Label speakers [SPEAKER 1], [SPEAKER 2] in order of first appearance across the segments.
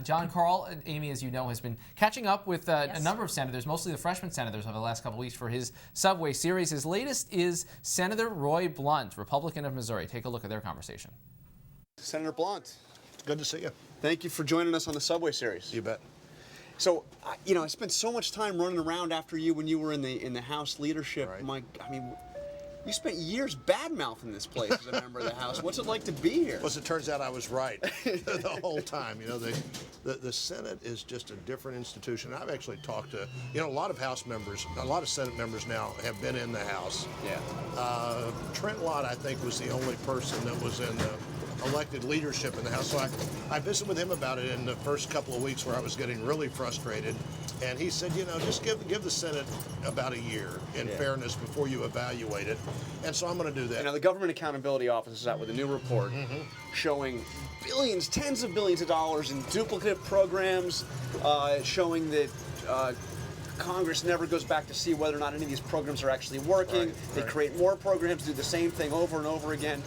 [SPEAKER 1] John Karl, Amy, as you know, has been catching up with a number of senators, mostly the freshman senators, over the last couple of weeks for his Subway series. His latest is Senator Roy Blunt, Republican of Missouri. Take a look at their conversation.
[SPEAKER 2] Senator Blunt.
[SPEAKER 3] Good to see you.
[SPEAKER 2] Thank you for joining us on the Subway series.
[SPEAKER 3] You bet.
[SPEAKER 2] So, I spent so much time running around after you when you were in the House leadership.
[SPEAKER 3] Right.
[SPEAKER 2] You spent years bad-mouthing this place as a member of the House. What's it like to be here?
[SPEAKER 3] Well, as it turns out, I was right the whole time. The Senate is just a different institution. I've actually talked to, a lot of House members, a lot of Senate members now have been in the House.
[SPEAKER 2] Yeah.
[SPEAKER 3] Trent Lott, I think, was the only person that was in the elected leadership in the House. So I visited with him about it in the first couple of weeks where I was getting really frustrated. And he said, just give the Senate about a year in fairness before you evaluate it. And so I'm going to do that.
[SPEAKER 2] Now, the Government Accountability Office is out with a new report showing billions, tens of billions of dollars in duplicative programs, showing that Congress never goes back to see whether or not any of these programs are actually working. They create more programs, do the same thing over and over again.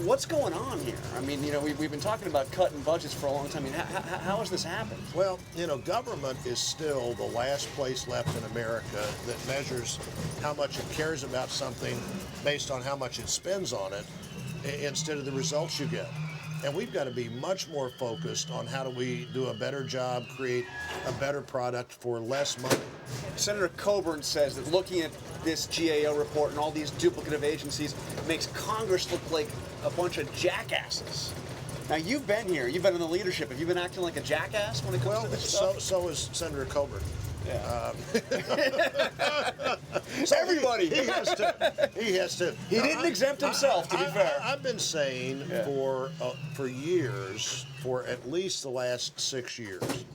[SPEAKER 2] What's going on here? I mean, we've been talking about cutting budgets for a long time. I mean, how has this happened?
[SPEAKER 3] Well, government is still the last place left in America that measures how much it cares about something based on how much it spends on it instead of the results you get. And we've got to be much more focused on how do we do a better job, create a better product for less money.
[SPEAKER 2] Senator Coburn says that looking at this GAO report and all these duplicative agencies makes Congress look like a bunch of jackasses. Now, you've been here. You've been in the leadership. Have you been acting like a jackass when it comes to this stuff?
[SPEAKER 3] So is Senator Coburn.
[SPEAKER 2] Yeah.
[SPEAKER 3] So
[SPEAKER 2] everybody.
[SPEAKER 3] He has to.
[SPEAKER 2] He didn't exempt himself, to be fair.
[SPEAKER 3] I've been saying for years, for at least the last 6 years,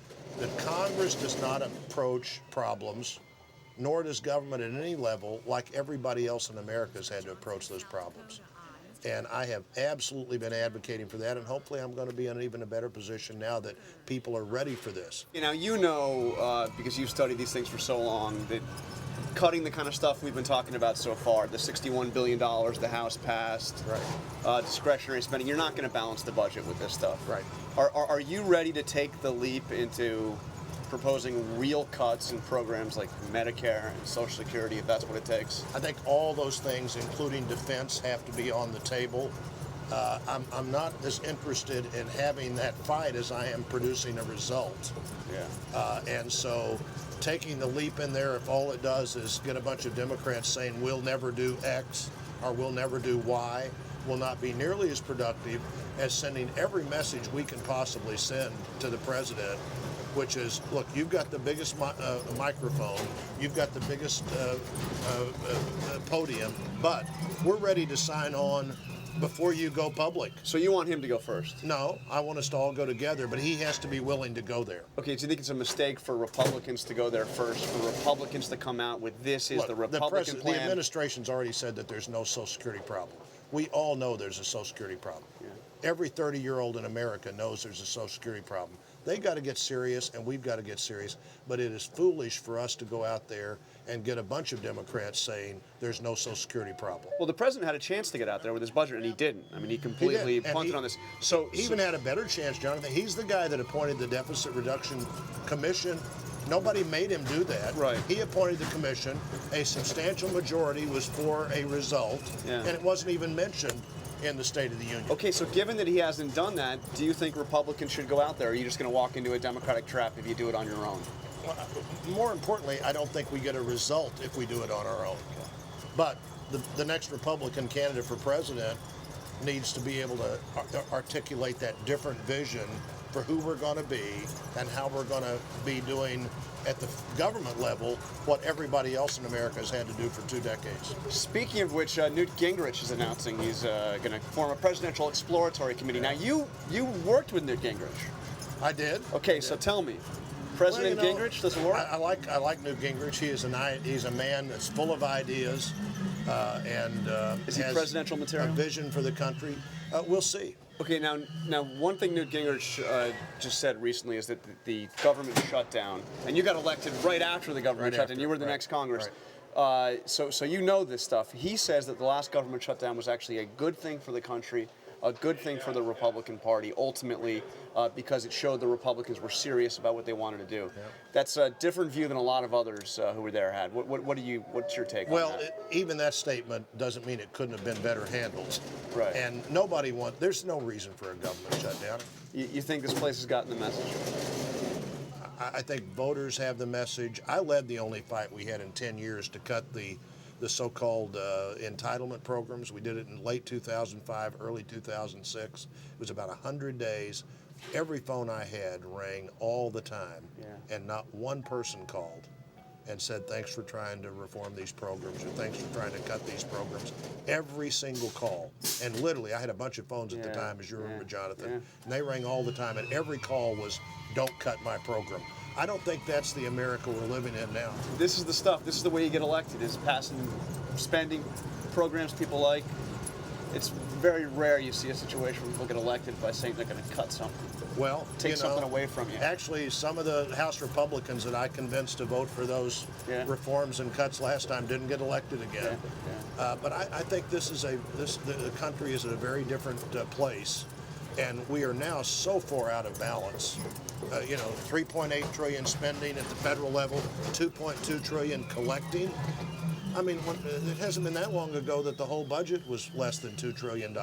[SPEAKER 3] that Congress does not approach problems, nor does government at any level, like everybody else in America has had to approach those problems. And I have absolutely been advocating for that, and hopefully I'm going to be in an even better position now that people are ready for this.
[SPEAKER 2] Because you've studied these things for so long, that cutting the kind of stuff we've been talking about so far, the $61 billion the House passed, discretionary spending, you're not going to balance the budget with this stuff.
[SPEAKER 3] Right.
[SPEAKER 2] Are you ready to take the leap into proposing real cuts in programs like Medicare and Social Security, if that's what it takes?
[SPEAKER 3] I think all those things, including defense, have to be on the table. I'm not as interested in having that fight as I am producing a result.
[SPEAKER 2] Yeah.
[SPEAKER 3] And so taking the leap in there, if all it does is get a bunch of Democrats saying we'll never do X or we'll never do Y, will not be nearly as productive as sending every message we can possibly send to the president, which is, look, you've got the biggest microphone, you've got the biggest podium, but we're ready to sign on before you go public.
[SPEAKER 2] So you want him to go first?
[SPEAKER 3] No, I want us to all go together, but he has to be willing to go there.
[SPEAKER 2] Okay, do you think it's a mistake for Republicans to go there first, for Republicans to come out with this is the Republican plan?
[SPEAKER 3] The administration's already said that there's no Social Security problem. We all know there's a Social Security problem.
[SPEAKER 2] Yeah.
[SPEAKER 3] Every 30-year-old in America knows there's a Social Security problem. They got to get serious, and we've got to get serious. But it is foolish for us to go out there and get a bunch of Democrats saying there's no Social Security problem.
[SPEAKER 2] Well, the president had a chance to get out there with his budget, and he didn't. I mean, he completely punted on this. So
[SPEAKER 3] he even had a better chance, Jonathan. He's the guy that appointed the Deficit Reduction Commission. Nobody made him do that.
[SPEAKER 2] Right.
[SPEAKER 3] He appointed the commission. A substantial majority was for a result, and it wasn't even mentioned in the State of the Union.
[SPEAKER 2] Okay, so given that he hasn't done that, do you think Republicans should go out there, or are you just going to walk into a Democratic trap if you do it on your own?
[SPEAKER 3] Well, more importantly, I don't think we get a result if we do it on our own. But the next Republican candidate for president needs to be able to articulate that different vision for who we're going to be and how we're going to be doing at the government level what everybody else in America has had to do for 2 decades.
[SPEAKER 2] Speaking of which, Newt Gingrich is announcing he's going to form a presidential exploratory committee. Now, you worked with Newt Gingrich.
[SPEAKER 3] I did.
[SPEAKER 2] Okay, so tell me, President Gingrich, does it work?
[SPEAKER 3] I like Newt Gingrich. He's a man that's full of ideas, and
[SPEAKER 2] is he
[SPEAKER 3] has
[SPEAKER 2] presidential material?
[SPEAKER 3] A vision for the country. We'll see.
[SPEAKER 2] Okay, now one thing Newt Gingrich just said recently is that the government shutdown, and you got elected right after the government shutdown. You were the next Congress.
[SPEAKER 3] Right.
[SPEAKER 2] So you know this stuff. He says that the last government shutdown was actually a good thing for the country a good thing for the Republican Party, ultimately, because it showed the Republicans were serious about what they wanted to do.
[SPEAKER 3] Yeah.
[SPEAKER 2] That's a different view than a lot of others who were there had. What's your take on that?
[SPEAKER 3] Even that statement doesn't mean it couldn't have been better handled.
[SPEAKER 2] Right.
[SPEAKER 3] And there's no reason for a government shutdown.
[SPEAKER 2] You think this place has gotten the message?
[SPEAKER 3] I think voters have the message. I led the only fight we had in 10 years to cut the so-called entitlement programs. We did it in late 2005, early 2006. It was about 100 days. Every phone I had rang all the time, and not one person called and said, thanks for trying to reform these programs, or thanks for trying to cut these programs. Every single call. And literally, I had a bunch of phones at the time, as you remember, Jonathan, and they rang all the time, and every call was, don't cut my program. I don't think that's the America we're living in now.
[SPEAKER 2] This is the stuff. This is the way you get elected, is passing spending programs people like. It's very rare you see a situation where people get elected by saying they're going to cut something.
[SPEAKER 3] Well,
[SPEAKER 2] take something away from you.
[SPEAKER 3] Actually, some of the House Republicans that I convinced to vote for those reforms and cuts last time didn't get elected again. But I think the country is at a very different place, and we are now so far out of balance. 3.8 trillion spending at the federal level, 2.2 trillion collecting. I mean, it hasn't been that long ago that the whole budget was less than $2 trillion.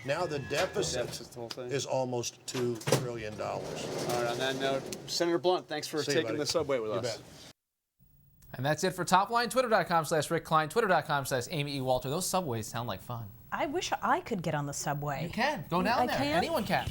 [SPEAKER 3] Now the deficit is almost $2 trillion.
[SPEAKER 2] All right, on that note, Senator Blunt, thanks for taking the subway with us.
[SPEAKER 3] Bet.
[SPEAKER 1] And that's it for Top Line. Twitter.com/Rick Klein, Twitter.com/Amy E. Walter. Those subways sound like fun.
[SPEAKER 4] I wish I could get on the subway.
[SPEAKER 1] You can. Go down there.
[SPEAKER 4] can?
[SPEAKER 1] Anyone can.